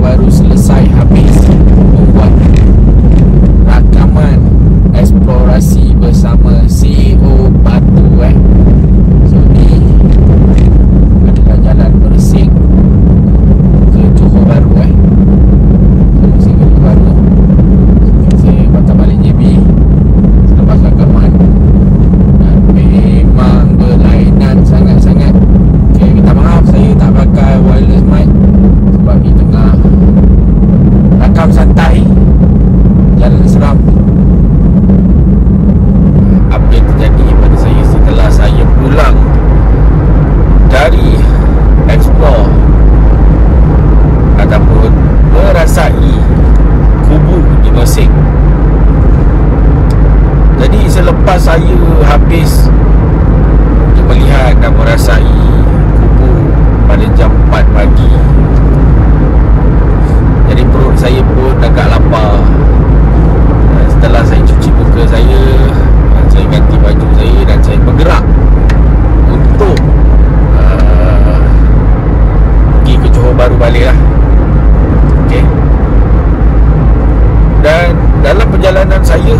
baru selesai habis membuat rakaman eksplorasi bersama CEO Batu So ni adalah jalan Mersing ke Johor Bahru Mersing ke Johor Bahru. Saya patah balik JB selepas rakaman dan memang berlainan sangat-sangat. Okay, minta maaf saya tak pakai wireless mic sebab di tengah rakam santai jalan seram. Update terjadi pada saya setelah saya pulang dari explore ataupun merasai kubu di Mersing. Jadi selepas saya habis untuk melihat dan merasai kubu pada jam 4 pagi, jadi perut saya pun agak lapar. Setelah saya cuci muka saya ganti baju saya dan saya bergerak untuk pergi ke Johor Bahru balik lah. Okay. Dan dalam perjalanan saya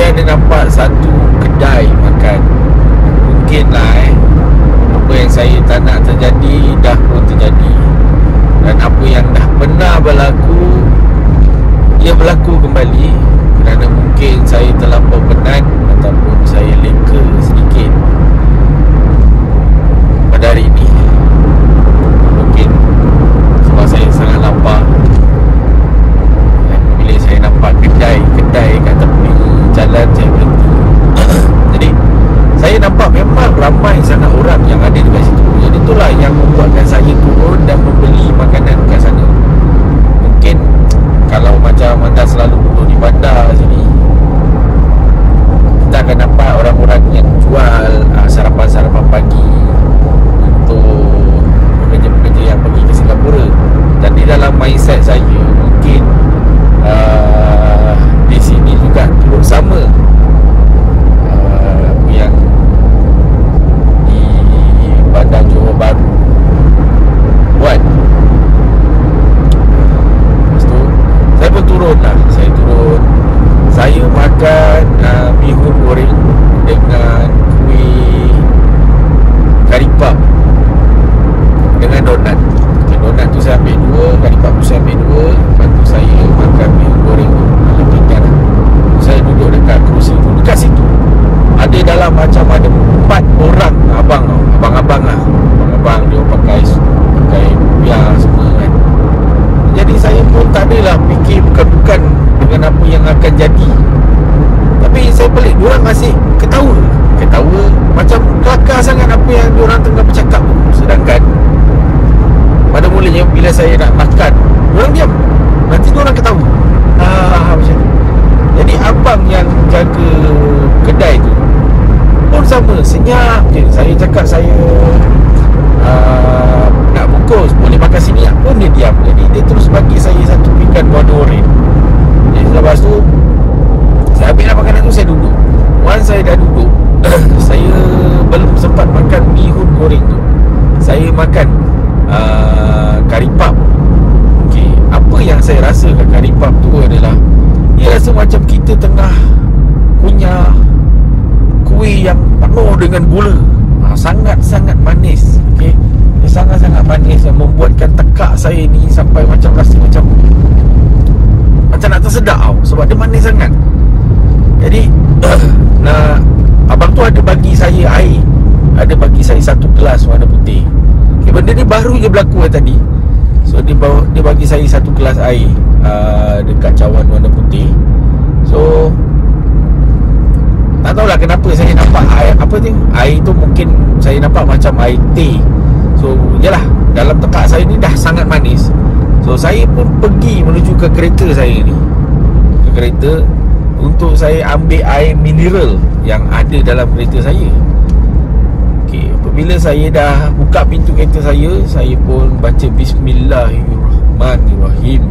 ada nampak satu kedai makan. Mungkinlah apa yang saya tak nak terjadi dah pun terjadi, dan apa yang dah pernah berlaku ia berlaku kembali, kerana mungkin saya terlampau penat ataupun saya leka sedikit pada hari ini. Mungkin sebab saya sangat lapar, dan bila saya nampak kedai kat tepi jalan, saya berhenti. Jadi saya nampak memang ramai sangat orang yang ada dekat situ. Jadi itulah yang membuatkan saya turun dan membeli makanan kat sana. Mungkin kalau macam anda selalu duduk di bandar sini, kita akan nampak orang-orang yang jual sarapan-sarapan pagi untuk pekerja-pekerja yang pergi ke Singapura. Dan di dalam mindset saya, mungkin di sini juga turut sama yang di bandar Johor Bahru buat. Lepas tu saya pun turun lah. Saya makan bihun goreng dengan kuih karipap dengan donat. Donat tu saya ambil 2, karipap tu saya ambil 2. Lepas tu saya makan bihun goreng tu dalam pinggan. Saya duduk dekat kerusi tu. Dekat situ ada dalam macam ada 4 orang abang-abang lah. Abang-abang dia pakai biar semua kan. Jadi saya pun tak adalah fikir bukan-bukan dengan apa yang akan jadi. Tapi saya pelik, diorang masih ketawa macam kelakar sangat apa yang diorang tengah bercakap. Sedangkan pada mulanya bila saya nak makan, diorang diam, nanti diorang ketawa macam tu. Jadi abang yang jaga kedai tu pun sama, senyap je. Saya cakap saya nak bungkus, boleh makan sini tak? Pun dia diam. Jadi dia terus bagi saya satu pinggan warna oranye. Jadi lepas tu saya ambil lah makanan tu, saya duduk. Once saya dah duduk saya belum sempat makan bihun goreng tu. Saya makan karipap. Okay, apa yang saya rasa kat karipap tu adalah, dia rasa macam kita tengah kunyah kuih yang penuh dengan gula. Sangat-sangat manis. Okay, dia sangat-sangat manis yang membuatkan tekak saya ni sampai macam rasa macam nak tersedak tau, sebab dia manis sangat. Jadi abang tu ada bagi saya air, ada bagi saya satu gelas warna putih. Okay, benda ni baru je berlaku tadi. So dia bagi saya satu gelas air dekat cawan warna putih. So tak tahulah kenapa saya nampak air tu mungkin saya nampak macam air teh. So yalah, dalam tekak saya ni dah sangat manis. So saya pun pergi menuju ke kereta saya ni, ke kereta, untuk saya ambil air mineral yang ada dalam kereta saya. Okay, apabila saya dah buka pintu kereta saya pun baca Bismillahirrahmanirrahim.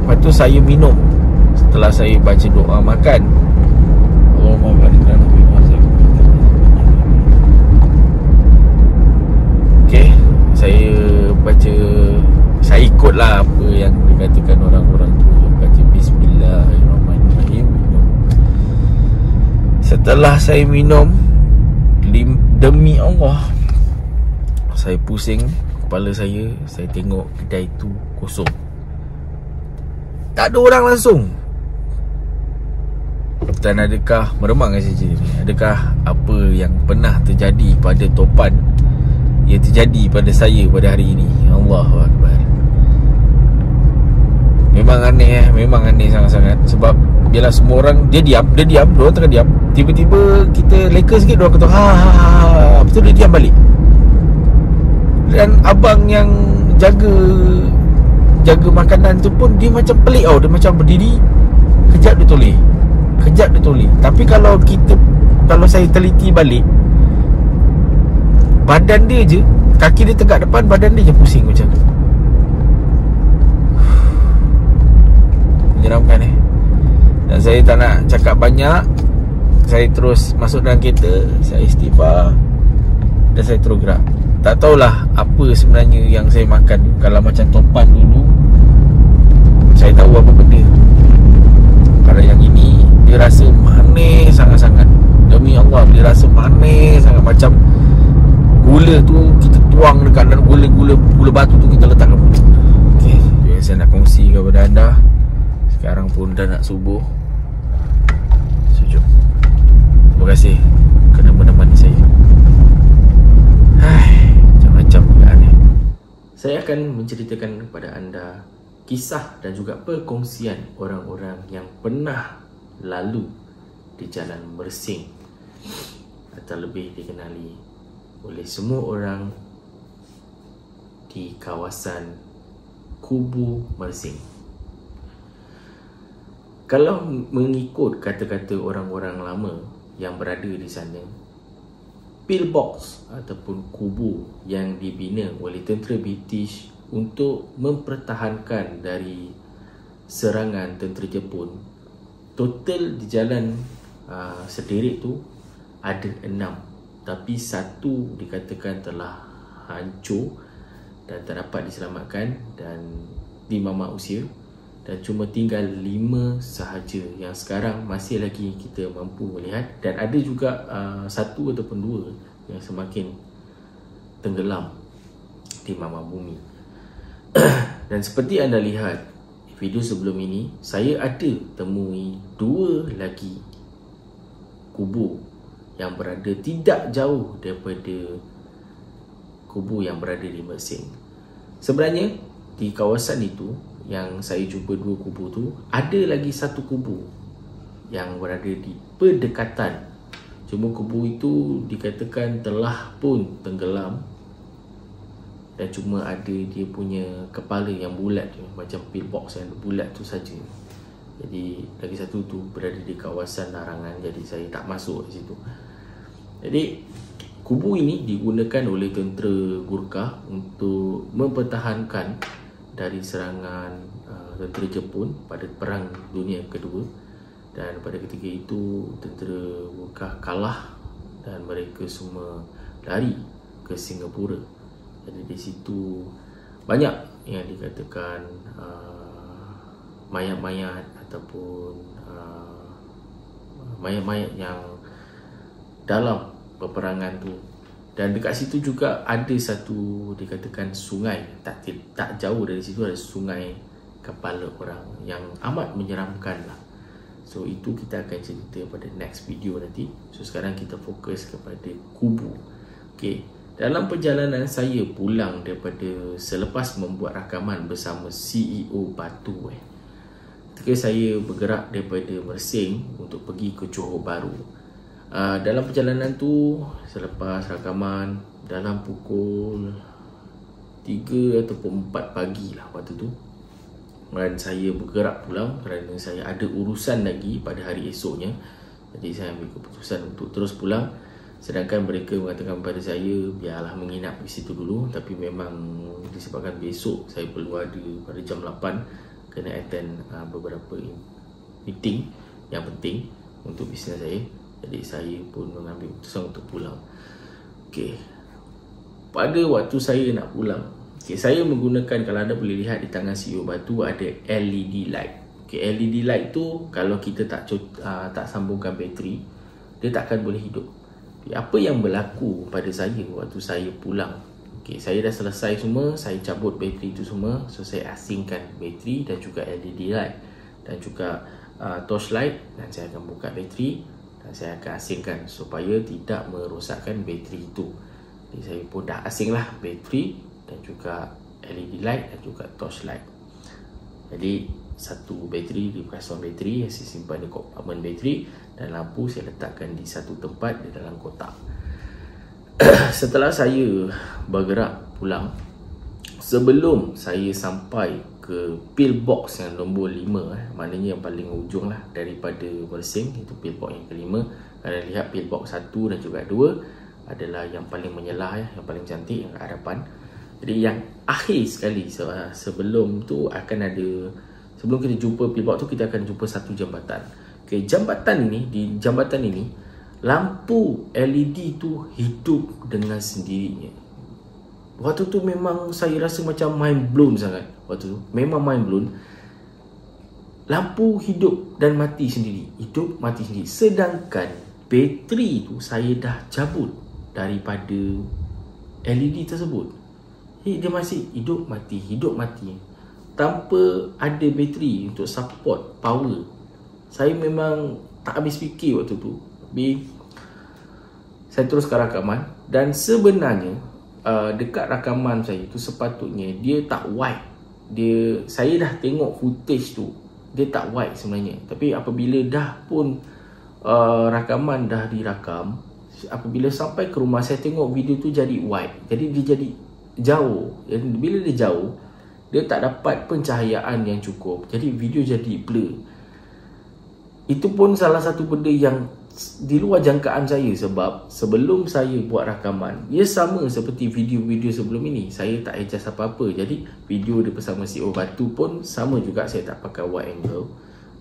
Lepas tu saya minum. Setelah saya baca doa makan, Okay, saya baca ikutlah apa yang dikatakan orang-orang tu. Baca bismillahirrahmanirrahim, minum. Setelah saya minum, demi Allah, saya pusing kepala saya tengok kedai tu kosong. Tak ada orang langsung. Dan adakah meremang saya cerita ni, adakah apa yang pernah terjadi pada Topan ia terjadi pada saya pada hari ini? Allahu Akbar. Memang aneh sangat-sangat. Sebab biarlah semua orang dia diam, diorang tengah diam, tiba-tiba kita leka sikit, diorang kata ha, betul, dia diam balik. Dan abang yang jaga makanan tu pun dia macam pelik tau. Dia macam berdiri, kejap dia toleh. Tapi kalau saya teliti balik, badan dia je, kaki dia tegak depan, badan dia je pusing macam tu. Menyeramkan Dan saya tak nak cakap banyak. Saya terus masuk dalam kereta, saya istighfar, dan saya terus gerak. Tak tahulah apa sebenarnya yang saya makan. Kalau macam Topan dulu, saya tahu apa benda. Kalau yang ini, dia rasa manis sangat-sangat. Demi Allah, dia rasa manis sangat. Macam gula tu kita tuang dekat dalam gula batu tu kita letak. Okay, saya nak kongsi kepada anda. Sekarang pun dah nak subuh. So, jom. Terima kasih kerana menemani saya. Macam-macam keadaan ni. Saya akan menceritakan kepada anda kisah dan juga perkongsian orang-orang yang pernah lalu di Jalan Mersing, atau lebih dikenali oleh semua orang di kawasan Kubu Mersing. Kalau mengikut kata-kata orang-orang lama yang berada di sana, pillbox ataupun kubu yang dibina oleh tentera British untuk mempertahankan dari serangan tentera Jepun, total di jalan sederik tu ada 6, tapi 1 dikatakan telah hancur dan tak dapat diselamatkan dan dimamak usia, dan cuma tinggal 5 sahaja yang sekarang masih lagi kita mampu melihat, dan ada juga 1 ataupun 2 yang semakin tenggelam di mama bumi. Dan seperti anda lihat video sebelum ini, saya ada temui 2 lagi kubu yang berada tidak jauh daripada kubu yang berada di Mersing. Sebenarnya di kawasan itu yang saya jumpa 2 kubu tu, ada lagi 1 kubu yang berada di berdekatan. Cuma kubu itu dikatakan telah pun tenggelam, dan cuma ada dia punya kepala yang bulat je, macam pillbox yang bulat tu saja. Jadi lagi 1 tu berada di kawasan larangan, jadi saya tak masuk di situ. Jadi kubu ini digunakan oleh tentera Gurkha untuk mempertahankan dari serangan tentera Jepun pada Perang Dunia Kedua, dan pada ketika itu tentera Gurkha kalah dan mereka semua lari ke Singapura. Jadi di situ banyak yang dikatakan mayat-mayat ataupun mayat-mayat yang dalam peperangan tu. Dan dekat situ juga ada satu dikatakan sungai, tak jauh dari situ ada sungai kepala orang yang amat menyeramkan lah. So itu kita akan cerita pada next video nanti. So sekarang kita fokus kepada kubu. Okay, dalam perjalanan saya pulang daripada selepas membuat rakaman bersama CEO Batu, ketika saya bergerak daripada Mersing untuk pergi ke Johor Bahru, dalam perjalanan tu selepas rakaman dalam pukul 3 ataupun 4 pagi lah waktu tu, dan saya bergerak pulang kerana saya ada urusan lagi pada hari esoknya. Jadi saya ambil keputusan untuk terus pulang, sedangkan mereka mengatakan kepada saya biarlah menginap di situ dulu, tapi memang disebabkan besok saya perlu ada pada jam 8 kena attend beberapa meeting yang penting untuk bisnes saya. Jadi saya pun mengambil keputusan untuk pulang. Okey, pada waktu saya nak pulang, Okay, saya menggunakan, kalau anda boleh lihat di tangan CEO batu ada LED light. Okay, LED light tu kalau kita tak sambungkan bateri, dia takkan boleh hidup. Okay, apa yang berlaku pada saya waktu saya pulang? Okay, saya dah selesai semua, saya cabut bateri tu semua, so saya asingkan bateri dan juga LED light dan juga torchlight, dan saya akan buka bateri dan saya akan asingkan supaya tidak merosakkan bateri itu. Jadi saya pun dah asing lah bateri dan juga LED light dan juga torchlight. Jadi satu bateri di kasuan bateri yang saya simpan di kompartmen bateri, dan lampu saya letakkan di satu tempat di dalam kotak. Setelah saya bergerak pulang, sebelum saya sampai ke pillbox yang nombor 5, maknanya yang paling ujung lah daripada Mersing, itu pillbox yang kelima. Kalau lihat pillbox 1 dan juga 2 adalah yang paling menyelah, yang paling cantik, yang ke hadapan. Jadi yang akhir sekali sebelum tu akan ada, sebelum kita jumpa pillbox tu, kita akan jumpa satu jambatan. Okay, jambatan ini, di jambatan ini lampu LED tu hidup dengan sendirinya. Waktu tu memang saya rasa macam mind blown sangat. Waktu tu memang mind blown. Lampu hidup dan mati sendiri, hidup mati sendiri. Sedangkan bateri tu saya dah cabut daripada LED tersebut. Dia masih hidup mati tanpa ada bateri untuk support power. Saya memang tak habis fikir waktu tu. Tapi saya teruskan rakaman, dan sebenarnya dekat rakaman saya tu sepatutnya dia tak wide. Saya dah tengok footage tu, dia tak wide sebenarnya. Tapi apabila dah pun rakaman dah dirakam, apabila sampai ke rumah saya tengok video tu jadi wide. Jadi dia jadi jauh. Dan bila dia jauh, dia tak dapat pencahayaan yang cukup. Jadi video jadi blur. Itu pun salah satu benda yang di luar jangkaan saya, sebab sebelum saya buat rakaman, ia sama seperti video-video sebelum ini. Saya tak adjust apa-apa. Jadi video dia bersama CEO Batu pun sama juga, saya tak pakai wide angle.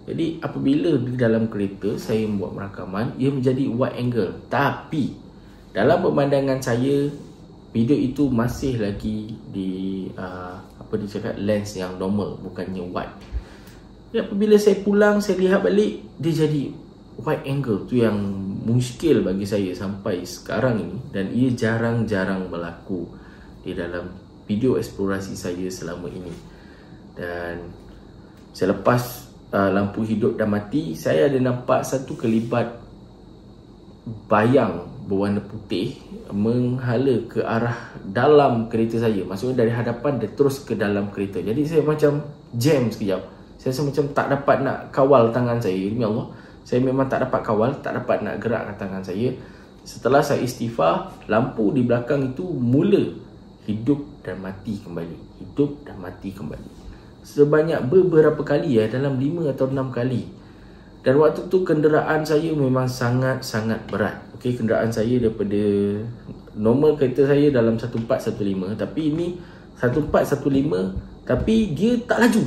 Jadi apabila di dalam kereta saya buat rakaman, ia menjadi wide angle. Tapi dalam pemandangan saya, video itu masih lagi di lens yang normal, bukannya wide. Ya, apabila saya pulang, saya lihat balik, dia jadi wide angle. Tu yang muskil bagi saya sampai sekarang ini, dan ia jarang-jarang berlaku di dalam video eksplorasi saya selama ini. Dan selepas lampu hidup dan mati, saya ada nampak satu kelibat bayang berwarna putih menghala ke arah dalam kereta saya. Maksudnya dari hadapan dia terus ke dalam kereta. Jadi saya macam jam sekejap. Saya rasa macam tak dapat nak kawal tangan saya. Demi Allah, saya memang tak dapat kawal, tak dapat nak gerakkan tangan saya. Setelah saya istighfar, lampu di belakang itu mula hidup dan mati kembali. Hidup dan mati kembali. Sebanyak beberapa kali, dalam 5 atau 6 kali. Dan waktu tu kenderaan saya memang sangat-sangat berat. Okey, kenderaan saya daripada normal kereta saya dalam 1415, tapi ini 1415 tapi dia tak laju.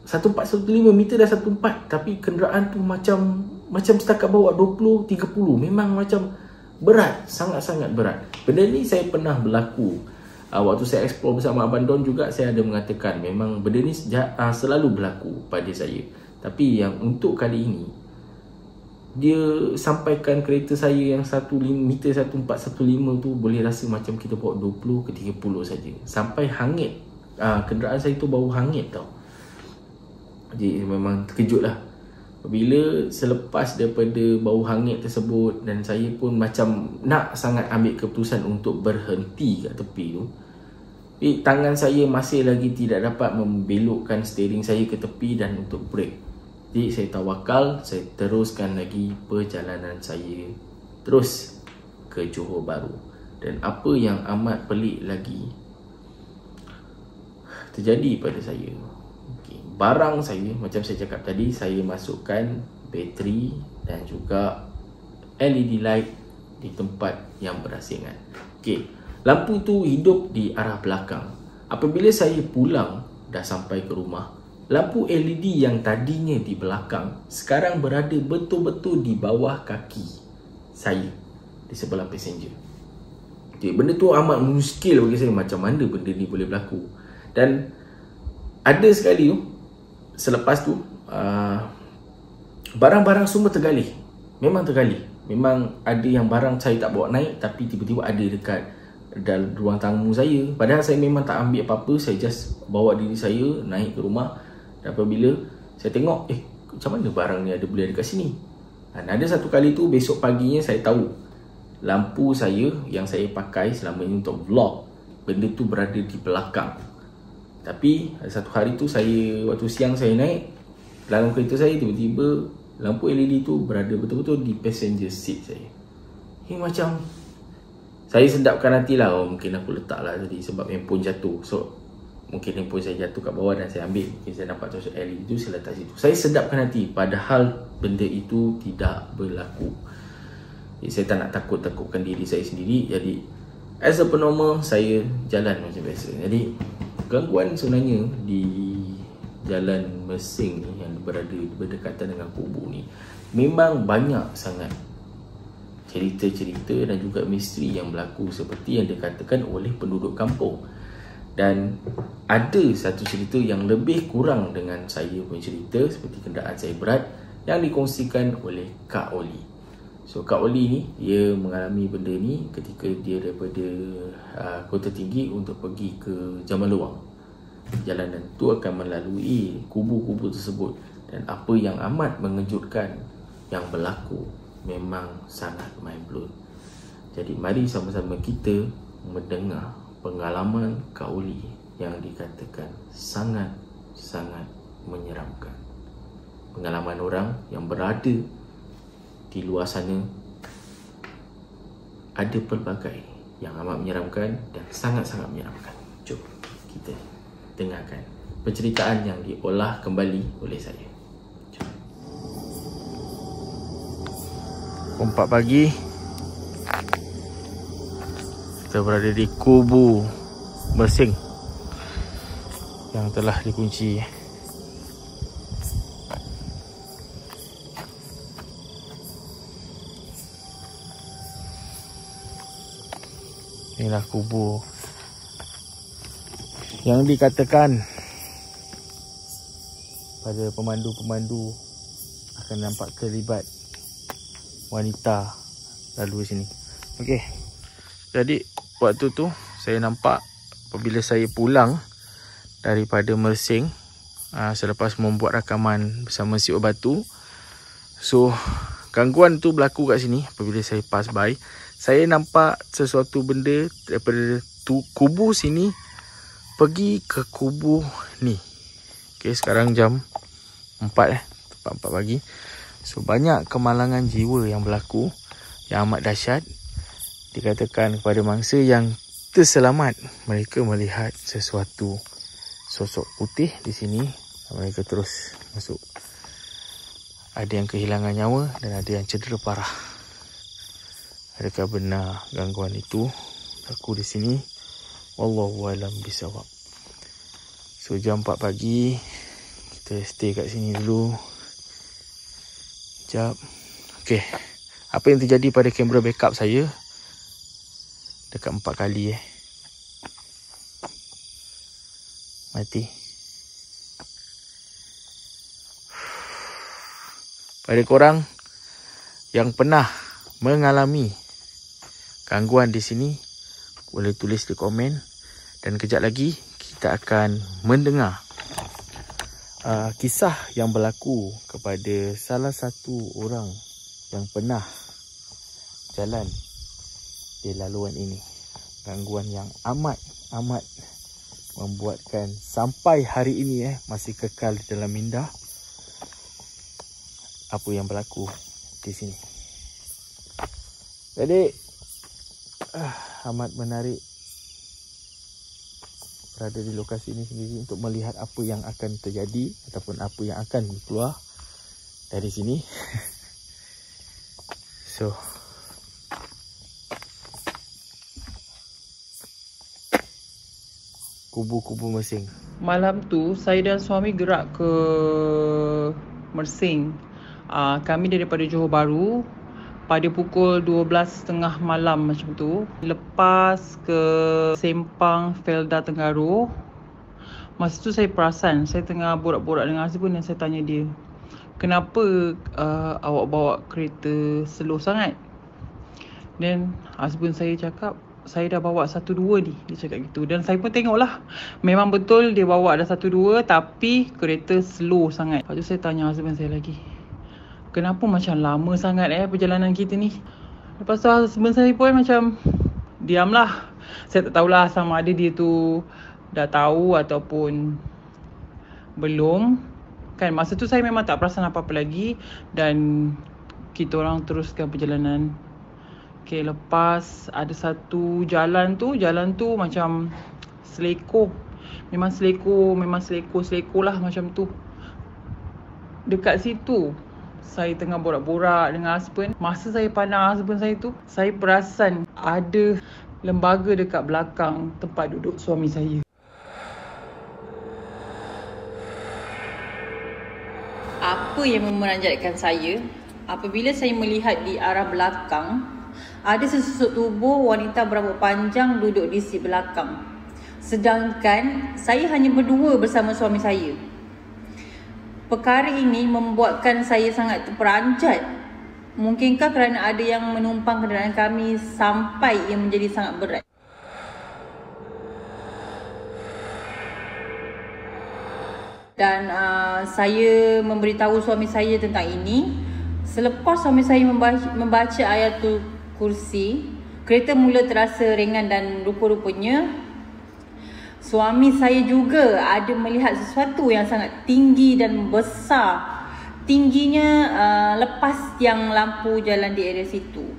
1415 meter dah 14, tapi kenderaan tu macam setakat bawa 20-30. Memang macam berat, sangat-sangat berat. Benda ni saya pernah berlaku. Waktu saya explore bersama Abang Don juga, saya ada mengatakan memang benda ni selalu berlaku pada saya. Tapi yang untuk kali ini, dia sampaikan kereta saya yang 1 meter 1415 tu boleh rasa macam kita bawa 20 ke 30 saja. Sampai hangit. Kenderaan saya tu bau hangit tau. Jadi memang terkejut lah bila selepas daripada bau hangit tersebut, dan saya pun macam nak sangat ambil keputusan untuk berhenti kat tepi tu. Tapi tangan saya masih lagi tidak dapat membelokkan steering saya ke tepi dan untuk brake. Jadi saya tawakal, saya teruskan lagi perjalanan saya terus ke Johor Bahru. Dan apa yang amat pelik lagi terjadi pada saya. Barang saya, macam saya cakap tadi, saya masukkan bateri dan juga LED light di tempat yang berasingan. Okey, lampu itu hidup di arah belakang. Apabila saya pulang dah sampai ke rumah, lampu LED yang tadinya di belakang sekarang berada betul-betul di bawah kaki saya, di sebelah passenger. Jadi benda tu amat muskil bagi saya, macam mana benda ni boleh berlaku. Dan ada sekali tu, selepas tu barang-barang semua tergalih. Memang tergalih. Memang ada yang barang saya tak bawa naik, tapi tiba-tiba ada dekat dalam ruang tamu saya. Padahal saya memang tak ambil apa-apa, saya just bawa diri saya naik ke rumah. Dan apabila saya tengok, macam mana barang ni boleh ada kat sini. Dan ada satu kali tu, besok paginya saya tahu lampu saya yang saya pakai selama ini untuk vlog, benda tu berada di belakang. Tapi satu hari tu saya, waktu siang saya naik dalam kereta saya, tiba-tiba lampu LED tu berada betul-betul di passenger seat saya. Macam saya sedapkan hati lah, mungkin aku letak lah tadi sebab handphone jatuh. So mungkin handphone saya jatuh kat bawah dan saya ambil, mungkin saya nampak tosok LED tu, saya letak situ. Saya sedapkan hati, padahal benda itu tidak berlaku. Jadi saya tak nak takut-takutkan diri saya sendiri. Jadi as a penormal, saya jalan macam biasa. Jadi gangguan sebenarnya di Jalan Mersing ni yang berada berdekatan dengan kubu ni memang banyak sangat cerita-cerita dan juga misteri yang berlaku seperti yang dikatakan oleh penduduk kampung. Dan ada satu cerita yang lebih kurang dengan saya punya cerita, seperti kenderaan saya berat, yang dikongsikan oleh Kak Oli. So Kak Oli ni, dia mengalami benda ni ketika dia daripada Kota Tinggi untuk pergi ke Jamal Luang. Jalanan tu akan melalui kubu-kubu tersebut, dan apa yang amat mengejutkan yang berlaku memang sangat mind blown. Jadi mari sama-sama kita mendengar pengalaman Kak Oli yang dikatakan sangat-sangat menyeramkan. Pengalaman orang yang berada di luar sana, ada pelbagai yang amat menyeramkan dan sangat-sangat menyeramkan. Jom kita dengarkan penceritaan yang diolah kembali oleh saya. 4 pagi kita berada di kubu Mersing yang telah dikunci. Inilah kubu yang dikatakan pada pemandu-pemandu akan nampak terlibat wanita lalu sini. Okey. Jadi waktu tu saya nampak apabila saya pulang daripada Mersing selepas membuat rakaman bersama si Batu. So gangguan tu berlaku kat sini apabila saya pass by. Saya nampak sesuatu benda daripada kubu sini pergi ke kubu ni. Okey, sekarang jam 4 tepat 4 pagi. So banyak kemalangan jiwa yang berlaku yang amat dahsyat. Dikatakan kepada mangsa yang terselamat, mereka melihat sesuatu sosok putih di sini. Mereka terus masuk. Ada yang kehilangan nyawa dan ada yang cedera parah. Adakah benar gangguan itu berlaku di sini? Wallahu alam bisawab. So jam 4 pagi kita stay kat sini dulu. Sekejap. Okey. Apa yang terjadi pada kamera backup saya dekat 4 kali mati. Pada korang yang pernah mengalami gangguan di sini, boleh tulis di komen. Dan kejap lagi kita akan mendengar kisah yang berlaku kepada salah satu orang yang pernah jalan di laluan ini. Gangguan yang amat membuatkan sampai hari ini masih kekal di dalam minda apa yang berlaku di sini. Jadi amat menarik berada di lokasi ini sendiri untuk melihat apa yang akan terjadi ataupun apa yang akan keluar dari sini. So kubu-kubu Mersing. Malam tu saya dan suami gerak ke Mersing. Kami daripada Johor Bahru pada pukul 12.30 malam macam tu. Lepas ke Sempang Felda Tengaruh. Masa tu saya perasan, saya tengah borak-borak dengan husband dan saya tanya dia, kenapa awak bawa kereta slow sangat? Dan husband saya cakap, saya dah bawa 1-2 ni. Dia cakap gitu. Dan saya pun tengok lah, memang betul dia bawa ada 1-2, tapi kereta slow sangat. Lepas tu saya tanya husband saya lagi, kenapa macam lama sangat perjalanan kita ni? Lepas tu husband saya pun macam diamlah. Saya tak tahulah sama ada dia tu dah tahu ataupun belum. Kan masa tu saya memang tak perasan apa-apa lagi. Dan kita orang teruskan perjalanan. Okay, lepas ada satu jalan tu macam seleko. Memang seleko lah macam tu. Dekat situ saya tengah borak-borak dengan husband. Masa saya pandang husband saya tu, saya perasan ada lembaga dekat belakang tempat duduk suami saya. Apa yang memanjatkan saya apabila saya melihat di arah belakang ada sesusuk tubuh wanita berambut panjang duduk di seat belakang. Sedangkan saya hanya berdua bersama suami saya. Perkara ini membuatkan saya sangat terperanjat. Mungkinkah kerana ada yang menumpang kenderaan kami sampai ia menjadi sangat berat? Dan saya memberitahu suami saya tentang ini. Selepas suami saya membaca ayatul kursi, kereta mula terasa ringan dan rupa-rupanya suami saya juga ada melihat sesuatu yang sangat tinggi dan besar. Tingginya lepas tiang lampu jalan di area situ.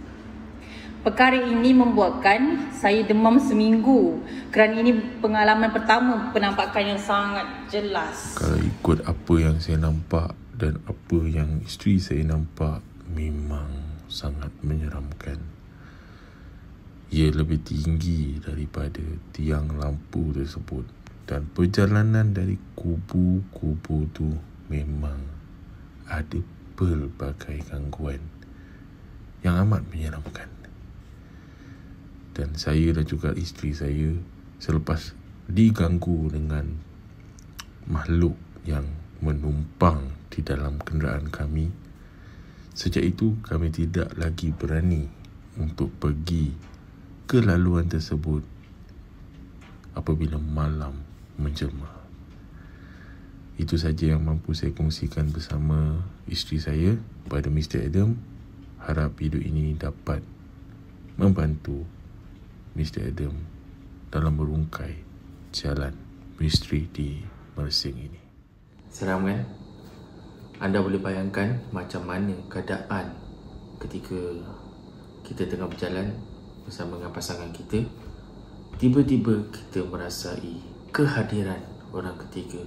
Perkara ini membuatkan saya demam seminggu kerana ini pengalaman pertama penampakan yang sangat jelas. Kalau ikut apa yang saya nampak dan apa yang isteri saya nampak, memang sangat menyeramkan. Ia lebih tinggi daripada tiang lampu tersebut. Dan perjalanan dari kubu-kubu tu memang ada pelbagai gangguan yang amat menyeramkan. Dan saya dan juga isteri saya selepas diganggu dengan makhluk yang menumpang di dalam kenderaan kami, sejak itu kami tidak lagi berani untuk pergi ke laluan tersebut apabila malam menjelma. Itu saja yang mampu saya kongsikan bersama isteri saya pada Mr. Adam. Harap video ini dapat membantu Mr. Adam dalam merungkai jalan misteri di Mersing ini. Seram kan? Anda boleh bayangkan macam mana keadaan ketika kita tengah berjalan bersama dengan pasangan kita. Tiba-tiba kita merasai kehadiran orang ketiga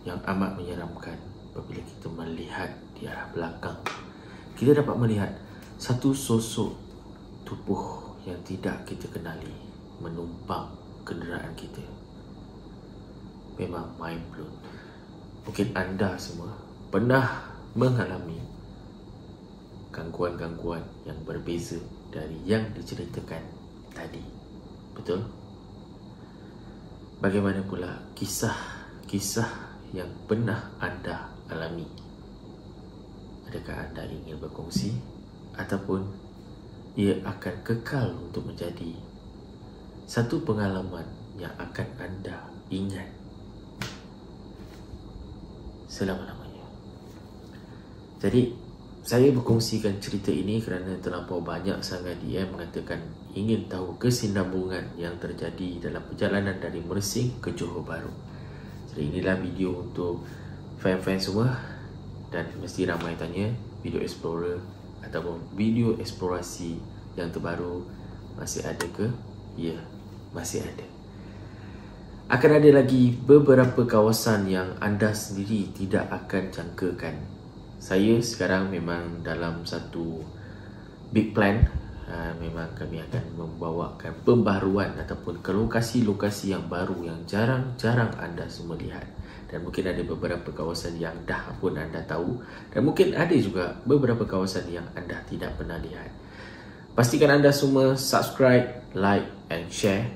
yang amat menyeramkan. Apabila kita melihat di arah belakang, kita dapat melihat satu sosok tubuh yang tidak kita kenali menumpang kenderaan kita. Memang mind blown. Mungkin anda semua pernah mengalami gangguan-gangguan yang berbeza dari yang diceritakan tadi. Betul? Bagaimana pula kisah-kisah yang pernah anda alami? Adakah anda ingin berkongsi ataupun ia akan kekal untuk menjadi satu pengalaman yang akan anda ingat selama-lamanya? Jadi, saya berkongsikan cerita ini kerana terlampau banyak sangat dia mengatakan ingin tahu kesinambungan yang terjadi dalam perjalanan dari Mersing ke Johor Bahru. Jadi inilah video untuk fan-fan semua. Dan mesti ramai tanya, video explorer ataupun video eksplorasi yang terbaru masih ada ke? Ya, masih ada. Akan ada lagi beberapa kawasan yang anda sendiri tidak akan jangkakan. Saya sekarang memang dalam satu big plan memang kami akan membawakan pembaharuan ataupun ke lokasi-lokasi yang baru yang jarang-jarang anda semua lihat. Dan mungkin ada beberapa kawasan yang dah pun anda tahu, dan mungkin ada juga beberapa kawasan yang anda tidak pernah lihat. Pastikan anda semua subscribe, like and share,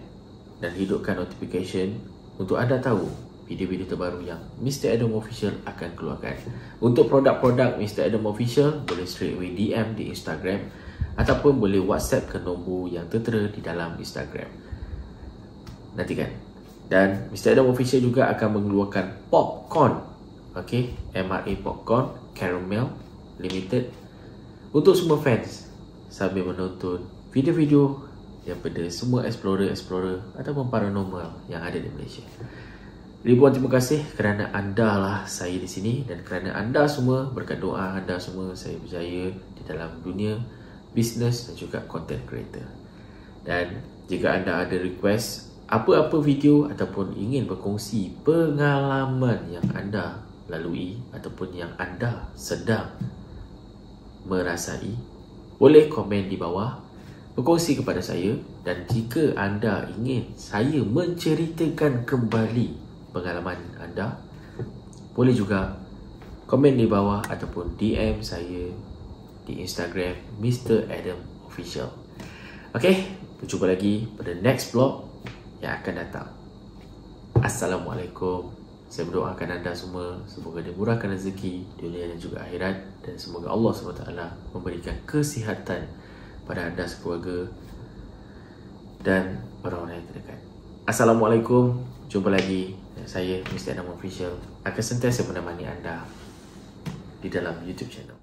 dan hidupkan notification untuk anda tahu video-video terbaru yang Mr. Adam Official akan keluarkan. Untuk produk-produk Mr. Adam Official, boleh straight away DM di Instagram ataupun boleh WhatsApp ke nombor yang tertera di dalam Instagram. Nantikan. Dan Mr. Adam Official juga akan mengeluarkan popcorn, okay? MRA Popcorn Caramel Limited untuk semua fans sambil menonton video-video daripada semua explorer ataupun paranormal yang ada di Malaysia. Ribuan terima kasih kerana anda lah saya di sini, dan kerana anda semua berkat doa anda semua saya berjaya di dalam dunia bisnes dan juga content creator. Dan jika anda ada request apa-apa video ataupun ingin berkongsi pengalaman yang anda lalui ataupun yang anda sedang merasai, boleh komen di bawah, berkongsi kepada saya. Dan jika anda ingin saya menceritakan kembali pengalaman anda, boleh juga komen di bawah ataupun DM saya di Instagram Mr. Adam Official. Okay, berjumpa lagi pada next vlog yang akan datang. Assalamualaikum. Saya berdoakan anda semua semoga dimurahkan rezeki dunia dan juga akhirat, dan semoga Allah SWT memberikan kesihatan pada anda sekeluarga dan orang-orang yang terdekat. Assalamualaikum. Jumpa lagi. Saya Mr. Adam Official akan sentiasa menemani anda di dalam YouTube channel.